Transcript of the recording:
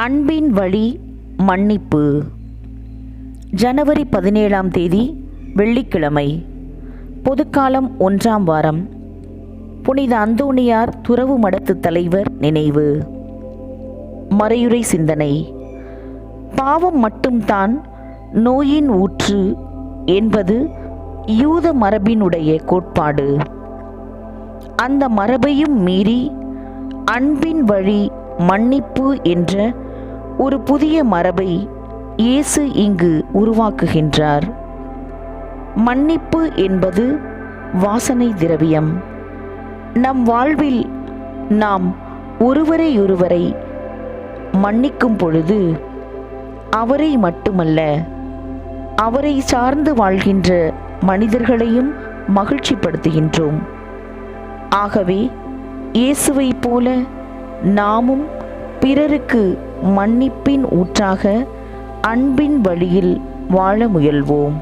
அன்பின் வழி மன்னிப்பு. ஜனவரி 17ஆம் தேதி வெள்ளிக்கிழமை. பொதுக்காலம் 1ஆம் வாரம். புனித அந்தோணியார் துறவு மடத்து தலைவர் நினைவு. மறையுரை சிந்தனை. பாவம் மட்டும்தான் நோயின் ஊற்று என்பது யூத மரபினுடைய கோட்பாடு. அந்த மரபையும் மீறி அன்பின் வழி மன்னிப்பு என்ற ஒரு புதிய மரபை இயேசு இங்கு உருவாக்குகின்றார். மன்னிப்பு என்பது வாசனை திரவியம். நம் வாழ்வில் நாம் ஒருவரை மன்னிக்கும் பொழுது அவரை மட்டுமல்ல, அவரை சார்ந்து வாழ்கின்ற மனிதர்களையும் மகிழ்ச்சிப்படுத்துகின்றோம். ஆகவே இயேசுவை போல நாமும் பிறருக்கு மன்னிப்பின் ஊற்றாக அன்பின் வழியில் வாழ முயல்வோம்.